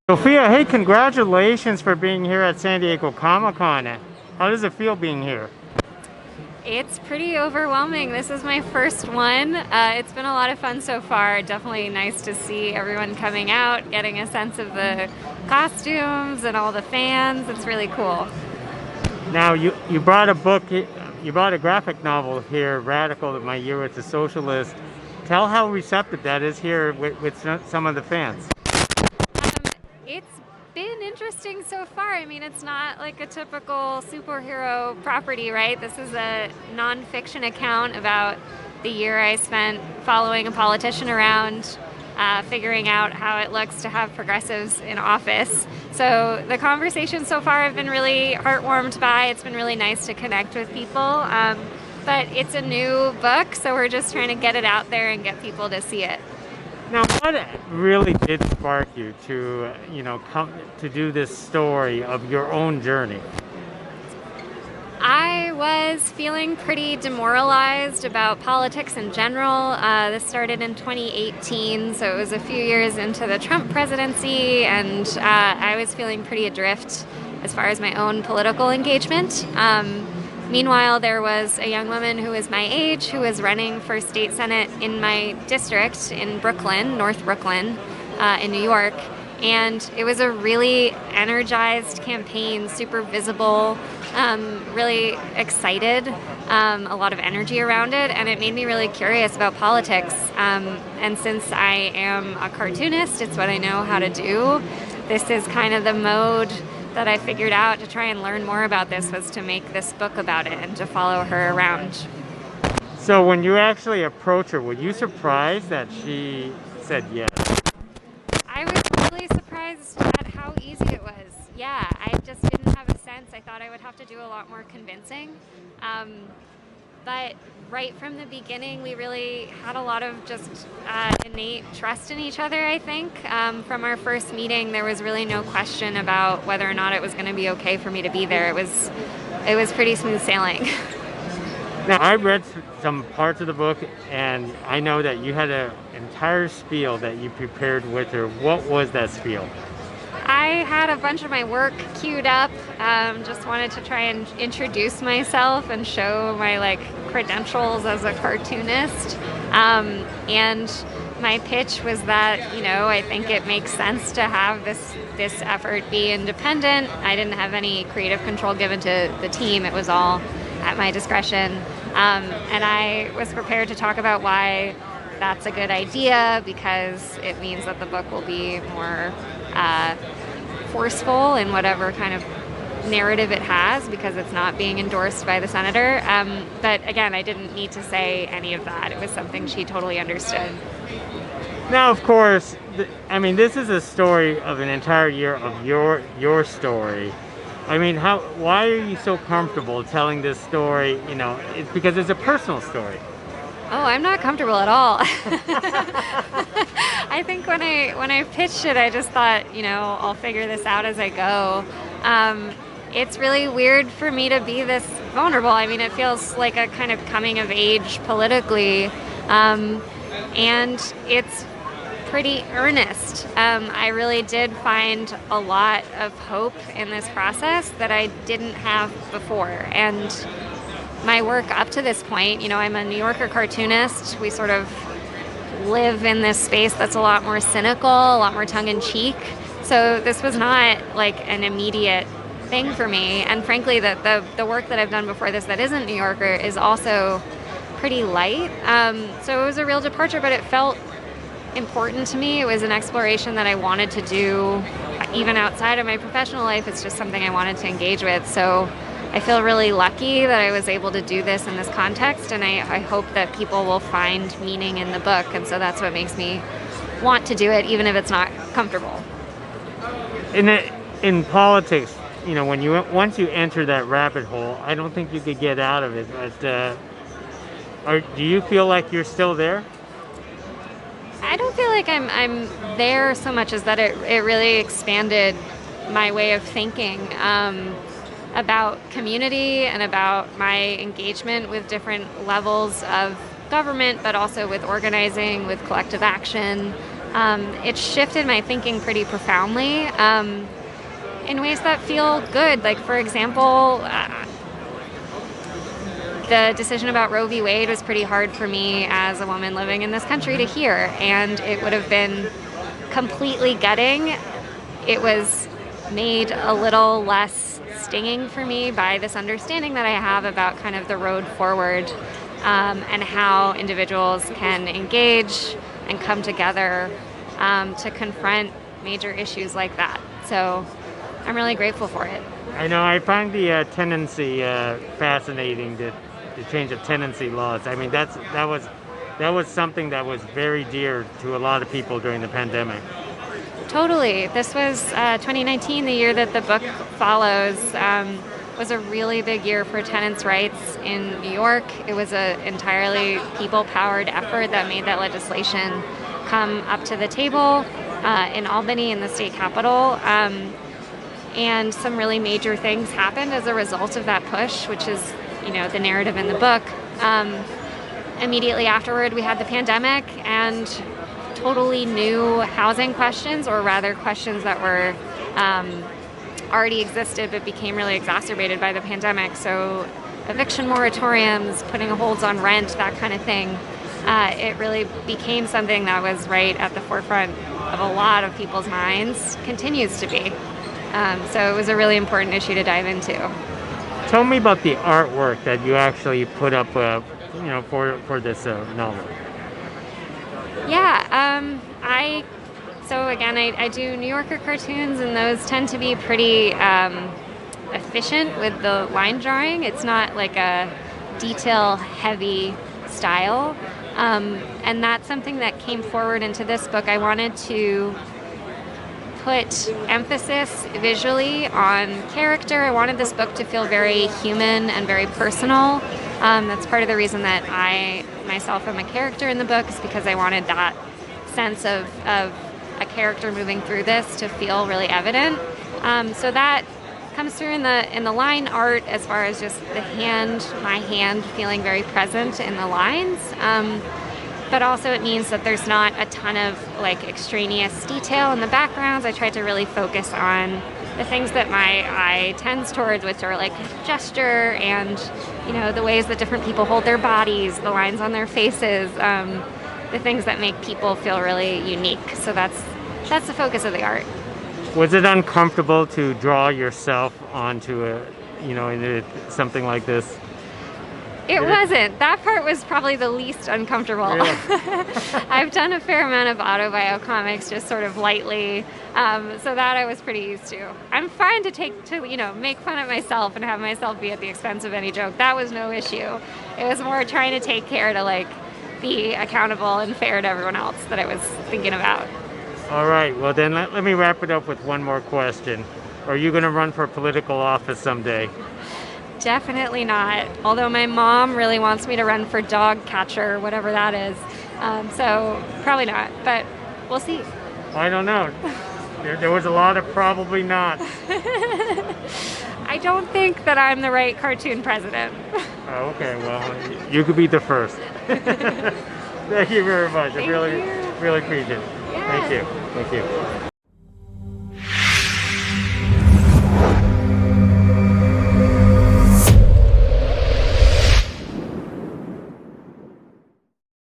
Sophia, hey, congratulations for being here at San Diego Comic-Con. How does it feel being here? It's pretty overwhelming. This is my first one. It's been a lot of fun so far. Definitely nice to see everyone coming out, getting a sense of the costumes and all the fans. It's really cool. Now, you brought a book, you brought a graphic novel here, Radical, My Year with the Socialist. Tell how receptive that is here with some of the fans. It's been interesting so far. I mean, it's not like a typical superhero property, right? This is a nonfiction account about the year I spent following a politician around, figuring out how it looks to have progressives in office. So the conversations so far I've been really heartwarmed by. It's been really nice to connect with people. But it's a new book, so we're just trying to get it out there and get people to see it. Now, what really did spark you to, come to do this story of your own journey? I was feeling pretty demoralized about politics in general. This started in 2018, so it was a few years into the Trump presidency, and I was feeling pretty adrift as far as my own political engagement. Meanwhile, there was a young woman who was my age who was running for state senate in my district in Brooklyn, North Brooklyn, in New York. And it was a really energized campaign, super visible, really excited, a lot of energy around it, and it made me really curious about politics. And since I am a cartoonist, it's what I know how to do. This is kind of the mode that I figured out to try and learn more about this, was to make this book about it and to follow her around. So when you actually approached her, were you surprised that she said yes? I was really surprised at how easy it was. Yeah, I just didn't have a sense. I thought I would have to do a lot more convincing. But right from the beginning, we really had a lot of just innate trust in each other, I think. From our first meeting, there was really no question about whether or not it was going to be okay for me to be there. It was pretty smooth sailing. Now, I read some parts of the book, and I know that you had an entire spiel that you prepared with her. What was that spiel? I had a bunch of my work queued up, just wanted to try and introduce myself and show my credentials as a cartoonist. And my pitch was that, I think it makes sense to have this effort be independent. I didn't have any creative control given to the team. It was all at my discretion. And I was prepared to talk about why that's a good idea, because it means that the book will be more forceful in whatever kind of narrative it has, because it's not being endorsed by the senator. But again, I didn't need to say any of that. It was something she totally understood. Now, of course, this is a story of an entire year of your story. Why are you so comfortable telling this story? It's because it's a personal story. Oh, I'm not comfortable at all. I think when I pitched it, I just thought, I'll figure this out as I go. It's really weird for me to be this vulnerable. It feels like a kind of coming of age politically, and it's pretty earnest. I really did find a lot of hope in this process that I didn't have before. And my work up to this point, I'm a New Yorker cartoonist. We sort of live in this space that's a lot more cynical, a lot more tongue-in-cheek. So this was not like an immediate thing for me. And frankly, the work that I've done before this that isn't New Yorker is also pretty light. So it was a real departure, but it felt important to me. It was an exploration that I wanted to do even outside of my professional life. It's just something I wanted to engage with. So I feel really lucky that I was able to do this in this context, and I hope that people will find meaning in the book, and so that's what makes me want to do it, even if it's not comfortable. In politics, once you enter that rabbit hole, I don't think you could get out of it. But do you feel like you're still there? I don't feel like I'm there so much as that it really expanded my way of thinking about community and about my engagement with different levels of government, but also with organizing, with collective action. It shifted my thinking pretty profoundly in ways that feel good. Like, for example, the decision about Roe v. Wade was pretty hard for me as a woman living in this country to hear, and it would have been completely gutting. It was made a little less stinging for me by this understanding that I have about kind of the road forward, and how individuals can engage and come together to confront major issues like that. So I'm really grateful for it. I know I find the tenancy fascinating, the change of tenancy laws. I mean, that was something that was very dear to a lot of people during the pandemic. Totally. This was 2019, the year that the book follows, was a really big year for tenants' rights in New York. It was an entirely people-powered effort that made that legislation come up to the table in Albany, in the state capitol. And some really major things happened as a result of that push, which is, the narrative in the book. Immediately afterward, we had the pandemic and totally new housing questions, or rather questions that were already existed but became really exacerbated by the pandemic. So eviction moratoriums, putting holds on rent, that kind of thing. It really became something that was right at the forefront of a lot of people's minds, continues to be. So it was a really important issue to dive into. Tell me about the artwork that you actually put up, for this novel. Yeah, I do New Yorker cartoons, and those tend to be pretty efficient with the line drawing. It's not like a detail-heavy style, and that's something that came forward into this book. I wanted to put emphasis visually on character. I wanted this book to feel very human and very personal. That's part of the reason that I myself am a character in the book, is because I wanted that sense of a character moving through this to feel really evident. So that comes through in the line art, as far as just my hand feeling very present in the lines. But also it means that there's not a ton of extraneous detail in the backgrounds. I tried to really focus on the things that my eye tends towards, which are gesture and the ways that different people hold their bodies, the lines on their faces, the things that make people feel really unique. So that's the focus of the art. Was it uncomfortable to draw yourself onto something like this? It wasn't. That part was probably the least uncomfortable. Really? I've done a fair amount of autobio comics, just sort of lightly, so that I was pretty used to. I'm fine to make fun of myself and have myself be at the expense of any joke. That was no issue. It was more trying to take care to be accountable and fair to everyone else that I was thinking about. All right. Well, then let me wrap it up with one more question. Are you going to run for political office someday? Definitely not. Although my mom really wants me to run for dog catcher, whatever that is. So probably not, but we'll see. I don't know. There was a lot of probably not. I don't think that I'm the right cartoon president. Oh, okay. Well, you could be the first. Thank you very much. I really appreciate it. Yes. Thank you.